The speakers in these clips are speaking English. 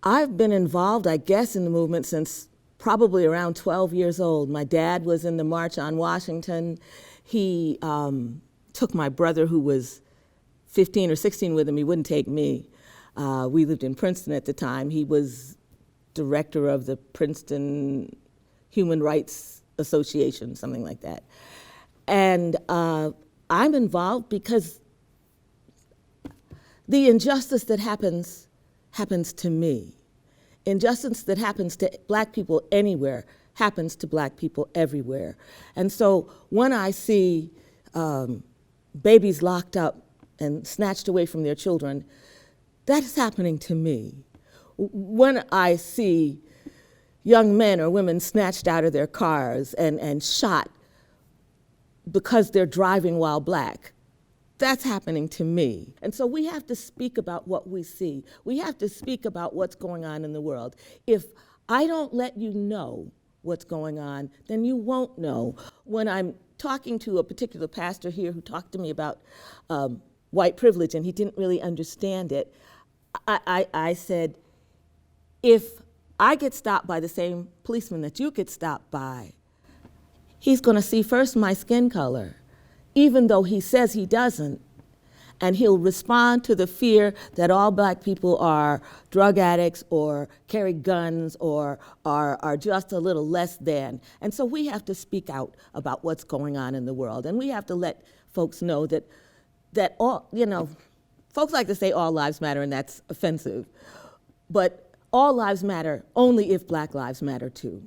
I've been involved, I guess, in the movement since probably around 12 years old. My dad was in the March on Washington. He took my brother, who was 15 or 16, with him. He wouldn't take me. We lived in Princeton at the time. He was director of the Princeton Human Rights Association, something like that. And I'm involved because the injustice that happens to me. Injustice that happens to black people anywhere happens to black people everywhere. And so when I see babies locked up and snatched away from their children, that's happening to me. When I see young men or women snatched out of their cars and shot because they're driving while black, that's happening to me. And so we have to speak about what we see. We have to speak about what's going on in the world. If I don't let you know what's going on, then you won't know. When I'm talking to a particular pastor here who talked to me about white privilege and he didn't really understand it, I said, if I get stopped by the same policeman that you get stopped by, he's going to see first my skin color, even though he says he doesn't, and he'll respond to the fear that all black people are drug addicts or carry guns or are just a little less than. And so we have to speak out about what's going on in the world, and we have to let folks know that all, folks like to say all lives matter, and that's offensive, but all lives matter only if black lives matter too.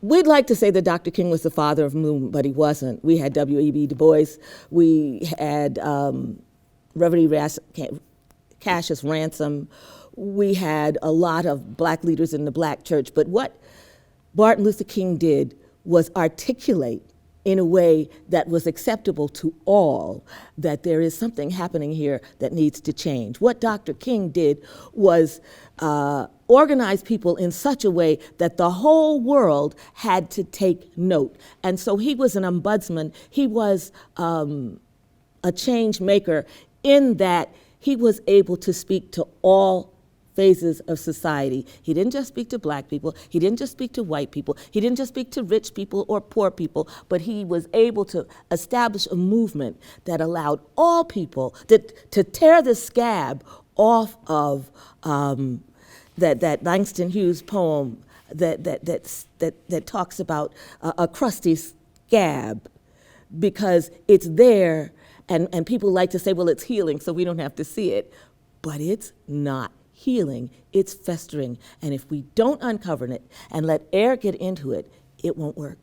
We'd like to say that Dr. King was the father of movement, but he wasn't. We had W.E.B. Du Bois. We had Reverend Cassius Ransom. We had a lot of black leaders in the black church. But what Martin Luther King did was articulate in a way that was acceptable to all that there is something happening here that needs to change. What Dr. King did was organize people in such a way that the whole world had to take note. And so he was an ombudsman. He was a change maker in that he was able to speak to all phases of society. He didn't just speak to black people. He didn't just speak to white people. He didn't just speak to rich people or poor people, but he was able to establish a movement that allowed all people to tear the scab off of that Langston Hughes poem that talks about a crusty scab, because it's there, and people like to say, well, it's healing, so we don't have to see it, but it's not healing, it's festering. And if we don't uncover it and let air get into it, it won't work.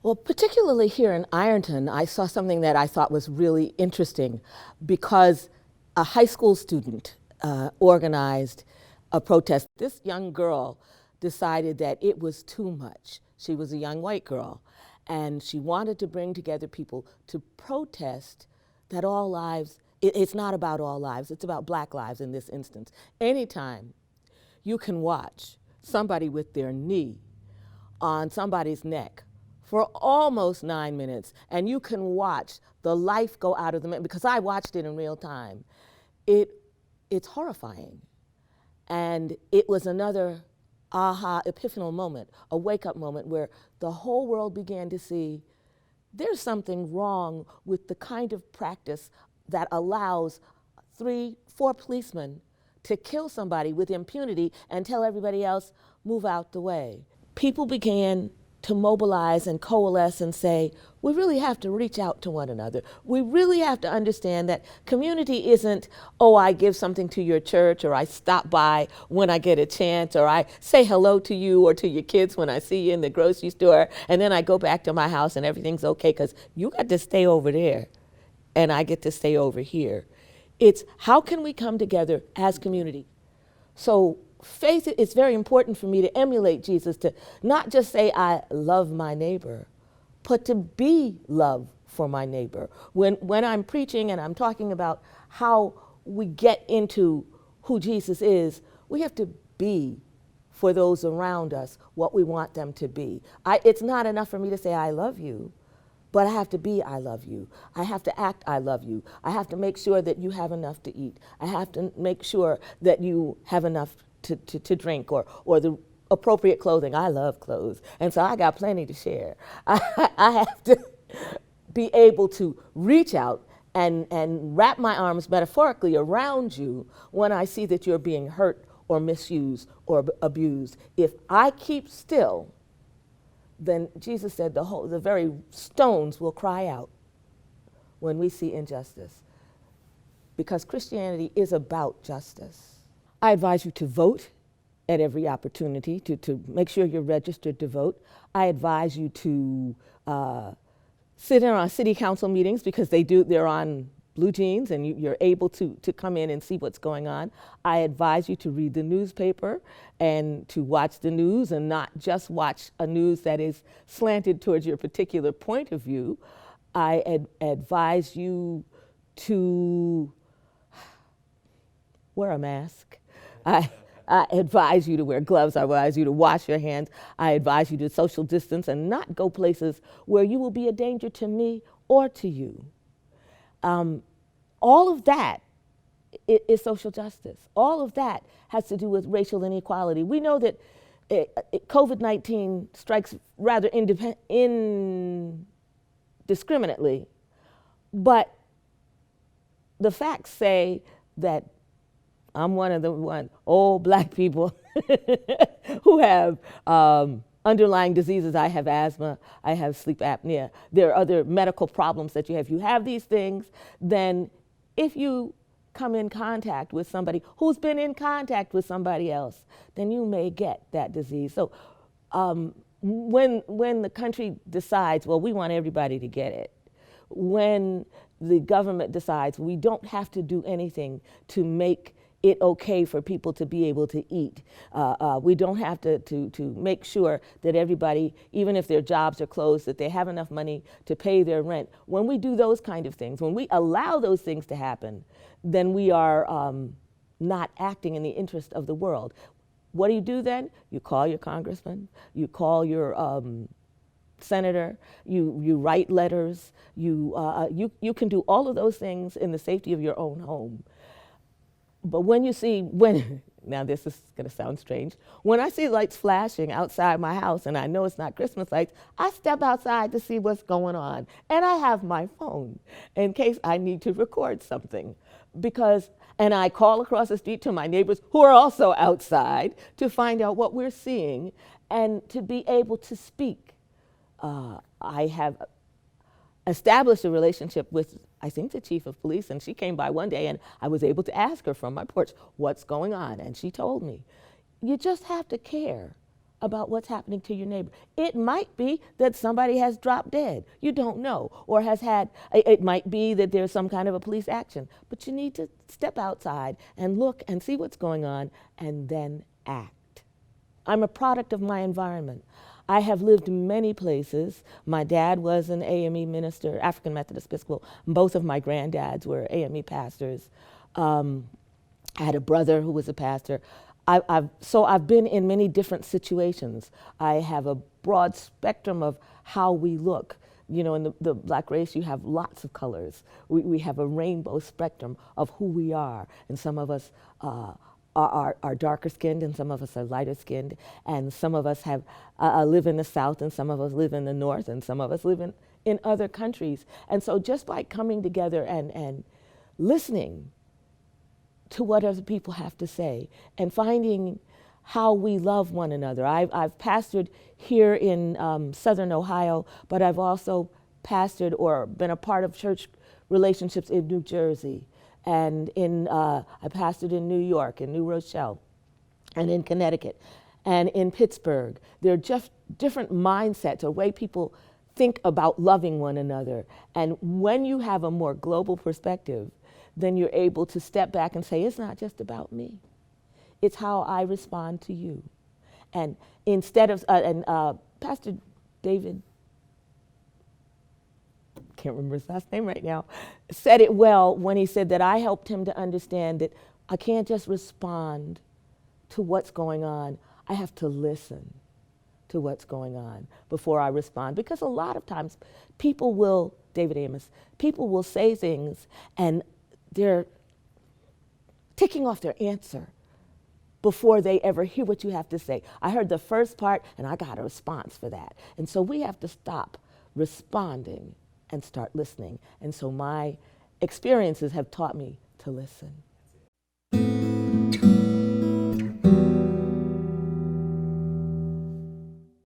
Well, particularly here in Ironton, I saw something that I thought was really interesting, because a high school student organized a protest. This young girl decided that it was too much. She was a young white girl, and she wanted to bring together people to protest that all lives, it's not about all lives, it's about black lives in this instance. Anytime you can watch somebody with their knee on somebody's neck for almost 9 minutes, and you can watch the life go out of the man, because I watched it in real time, it's horrifying. And it was another aha, epiphanal moment, a wake-up moment where the whole world began to see there's something wrong with the kind of practice that allows 3, 4 policemen to kill somebody with impunity and tell everybody else, move out the way. People began to mobilize and coalesce and say, we really have to reach out to one another. We really have to understand that community isn't, oh, I give something to your church, or I stop by when I get a chance, or I say hello to you or to your kids when I see you in the grocery store, and then I go back to my house and everything's okay because you got to stay over there and I get to stay over here. It's how can we come together as community? So faith, it's very important for me to emulate Jesus, to not just say I love my neighbor, but to be love for my neighbor. When I'm preaching and I'm talking about how we get into who Jesus is, we have to be for those around us what we want them to be. It's not enough for me to say I love you, but I have to be I love you. I have to act I love you. I have to make sure that you have enough to eat. I have to make sure that you have enough to drink, or the appropriate clothing. I love clothes, and so I got plenty to share. I have to be able to reach out and wrap my arms metaphorically around you when I see that you're being hurt or misused or abused. If I keep still, then Jesus said the very stones will cry out when we see injustice, because Christianity is about justice. I advise you to vote at every opportunity, to make sure you're registered to vote. I advise you to sit in on city council meetings, because they're on blue jeans, and you're able to come in and see what's going on. I advise you to read the newspaper and to watch the news, and not just watch a news that is slanted towards your particular point of view. I advise you to wear a mask. I advise you to wear gloves. I advise you to wash your hands. I advise you to social distance and not go places where you will be a danger to me or to you. All of that is social justice. All of that has to do with racial inequality. We know that COVID-19 strikes rather indiscriminately, but the facts say that I'm one of the old black people who have underlying diseases. I have asthma, I have sleep apnea. There are other medical problems that you have. If you have these things, then if you come in contact with somebody who's been in contact with somebody else, then you may get that disease. So when the country decides, well, we want everybody to get it, when the government decides we don't have to do anything to make it okay for people to be able to eat. We don't have to make sure that everybody, even if their jobs are closed, that they have enough money to pay their rent. When we do those kind of things, when we allow those things to happen, then we are not acting in the interest of the world. What do you do then? You call your congressman, you call your senator, you write letters, you can do all of those things in the safety of your own home. But now this is going to sound strange, when I see lights flashing outside my house and I know it's not Christmas lights, I step outside to see what's going on. And I have my phone in case I need to record something. And I call across the street to my neighbors who are also outside to find out what we're seeing and to be able to speak. I have established a relationship with, I think, the chief of police, and she came by one day and I was able to ask her from my porch, what's going on? And she told me, you just have to care about what's happening to your neighbor. It might be that somebody has dropped dead, you don't know, or it might be that there's some kind of a police action, but you need to step outside and look and see what's going on and then act. I'm a product of my environment. I have lived many places. My dad was an AME minister, African Methodist Episcopal. Both of my granddads were AME pastors. I had a brother who was a pastor. So I've been in many different situations. I have a broad spectrum of how we look. You know, in the black race, you have lots of colors. We have a rainbow spectrum of who we are, and some of us are darker skinned, and some of us are lighter skinned, and some of us live in the South, and some of us live in the North, and some of us live in other countries. And so just by coming together and listening to what other people have to say and finding how we love one another. I've pastored here in Southern Ohio, but I've also pastored or been a part of church relationships in New Jersey. And I pastored in New York, in New Rochelle, and in Connecticut, and in Pittsburgh. There are just different mindsets, a way people think about loving one another. And when you have a more global perspective, then you're able to step back and say, it's not just about me. It's how I respond to you. And instead of, Pastor David, can't remember his last name right now, said it well when he said that I helped him to understand that I can't just respond to what's going on. I have to listen to what's going on before I respond. Because a lot of times people will, David Amos, people will say things and they're ticking off their answer before they ever hear what you have to say. I heard the first part and I got a response for that. And so we have to stop responding and start listening. And so my experiences have taught me to listen.